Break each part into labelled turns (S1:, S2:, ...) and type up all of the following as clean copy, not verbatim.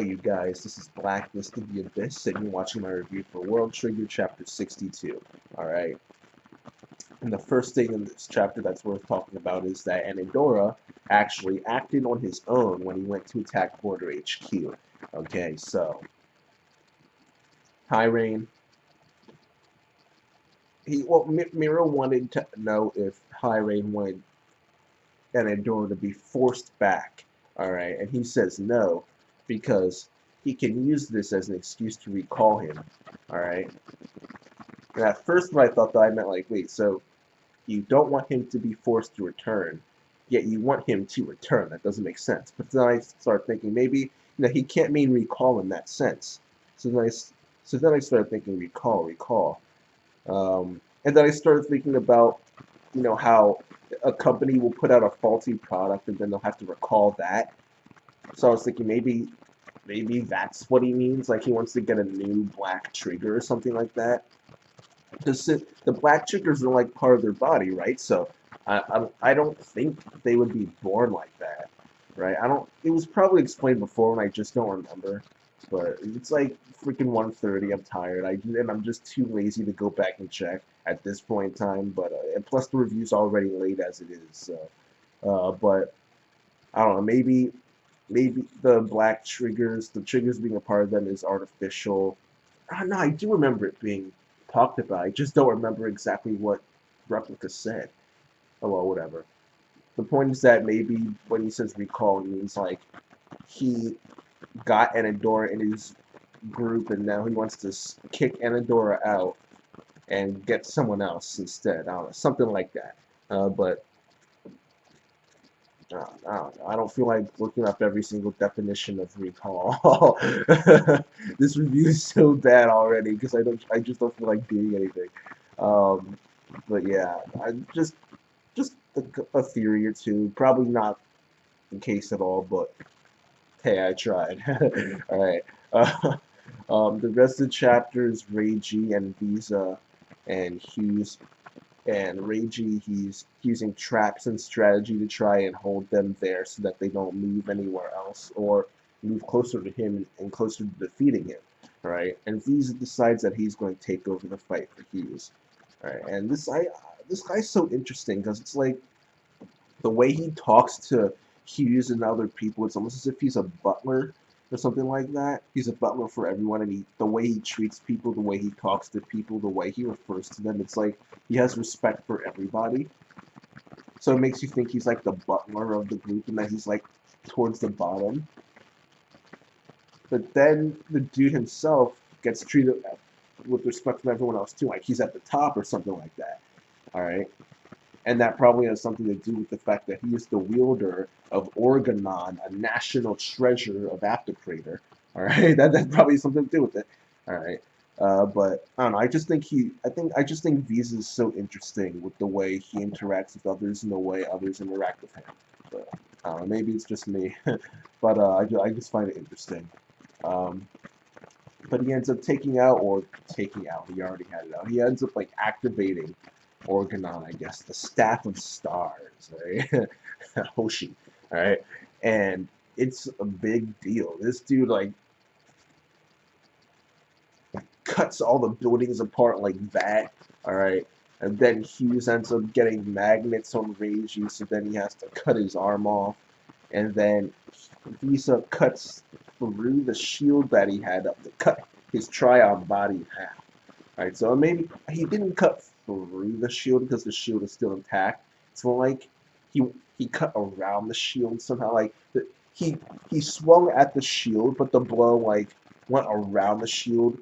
S1: you guys, this is Blacklist of the Abyss, and you're watching my review for World Trigger Chapter 62. Alright, and the first thing in this chapter that's worth talking about is that Anandora actually acted on his own when he went to attack Border HQ. Okay, so, Rain. Mira wanted to know if Rain wanted Anandora to be forced back. Alright, and he says no, because he can use this as an excuse to recall him. Alright? And at first I thought that I meant like, wait, so you don't want him to be forced to return, yet you want him to return. That doesn't make sense. But then I started thinking maybe he can't mean recall in that sense. So then I started thinking recall. And then I started thinking about how a company will put out a faulty product and then they'll have to recall that. So I was thinking maybe that's what he means, like he wants to get a new black trigger or something like that. Because the black triggers are like part of their body, right? So I don't think they would be born like that, right? It was probably explained before and I just don't remember. But it's like freaking 1:30. I'm tired. And I'm just too lazy to go back and check at this point in time. But and plus the review's already late as it is. So, but I don't know. Maybe the black triggers, the triggers being a part of them is artificial. No, I do remember it being talked about. I just don't remember exactly what Replica said. Oh well, whatever. The point is that maybe when he says recall, it means like he got Anandora in his group and now he wants to kick Anandora out and get someone else instead. I don't know, something like that. But I don't know. I don't feel like looking up every single definition of recall. This review is so bad already because I just don't feel like doing anything. But yeah, I just a theory or two. Probably not the case at all, but hey, I tried. All right. The rest of the chapters, Reiji and Visa and Hughes. And Reiji, he's using traps and strategy to try and hold them there so that they don't move anywhere else or move closer to him and closer to defeating him. Right? And Visa decides that he's going to take over the fight for Hughes. Right? And this guy's so interesting because it's like the way he talks to Hughes and other people, it's almost as if he's a butler or something like that. He's a butler for everyone, and the way he treats people, the way he talks to people, the way he refers to them, it's like he has respect for everybody. So it makes you think he's like the butler of the group and that he's like towards the bottom. But then the dude himself gets treated with respect from everyone else too, like he's at the top or something like that. Alright? And that probably has something to do with the fact that he is the wielder of Organon, a national treasure of Aptocrator. All right, that probably has something to do with it. All right, but I don't know. I just think Visa is so interesting with the way he interacts with others and the way others interact with him. But I don't know, maybe it's just me, but I just find it interesting. But he ends up taking out. He already had it out. He ends up like activating Organon, I guess, the Staff of Stars, right? Hoshi, alright? And it's a big deal. This dude, like, cuts all the buildings apart like that, alright? And then Hughes ends up getting magnets on Reiji, so then he has to cut his arm off. And then Visa cuts through the shield that he had up to cut his Trion body in half. Alright, so maybe he didn't cut through the shield because the shield is still intact. It's more like he cut around the shield somehow. Like he swung at the shield, but the blow like went around the shield.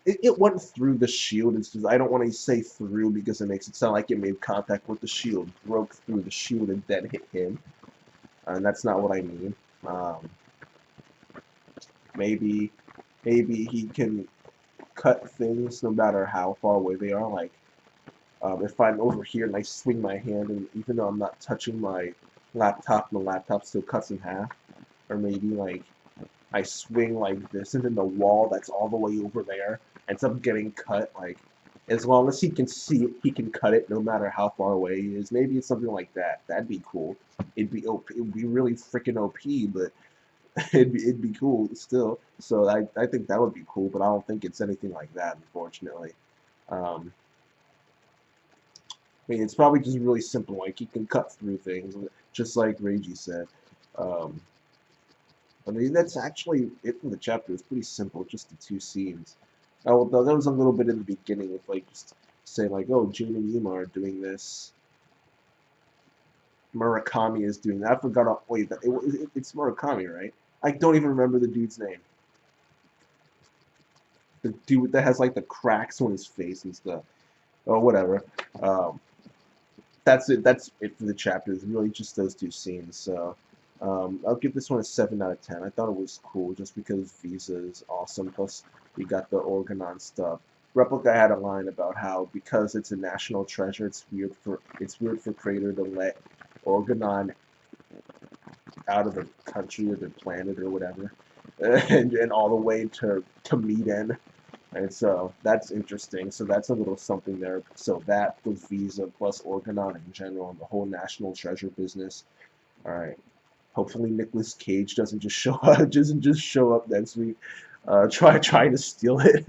S1: It went through the shield. It's just I don't want to say through because it makes it sound like it made contact with the shield, broke through the shield, and then hit him. And that's not what I mean. Maybe he can cut things no matter how far away they are. Like if I'm over here and I swing my hand, and even though I'm not touching my laptop, the laptop still cuts in half. Or maybe like I swing like this, and then the wall that's all the way over there ends up getting cut. Like as long as he can see it, he can cut it no matter how far away he is. Maybe it's something like that. That'd be cool. It'd be really freaking OP, but it'd be cool still. So I think that would be cool, but I don't think it's anything like that, unfortunately. Um, I mean, it's probably just really simple. Like he can cut through things, just like Reiji said. Um, I mean, that's actually it in the chapter. It's pretty simple, just the two scenes. Oh, though there was a little bit in the beginning with like just saying like, oh, Jun and Yuma are doing this. Murakami is doing that. I forgot. Wait, it's Murakami, right? I don't even remember the dude's name. The dude that has like the cracks on his face and stuff. Or whatever. Um, that's it. That's it for the chapter. It's really just those two scenes. So I'll give this one a 7 out of 10. I thought it was cool just because Visa is awesome. Plus, we got the Organon stuff. Replica had a line about how because it's a national treasure, it's weird for Crater to let Organon out of the country or the planet or whatever, and all the way to Medan. And so that's interesting. So that's a little something there. So that with Visa plus Organon in general and the whole national treasure business. All right. Hopefully Nicolas Cage doesn't just show up next week. Trying to steal it.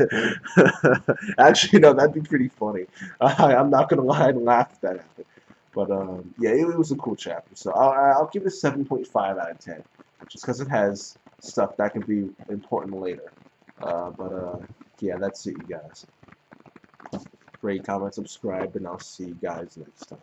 S1: Actually, no, that'd be pretty funny. I'm not gonna lie and laugh if that happened. But yeah, it was a cool chapter. So I'll give it a 7.5 out of 10, just because it has stuff that can be important later. But yeah, that's it, you guys. Rate, comment, subscribe, and I'll see you guys next time.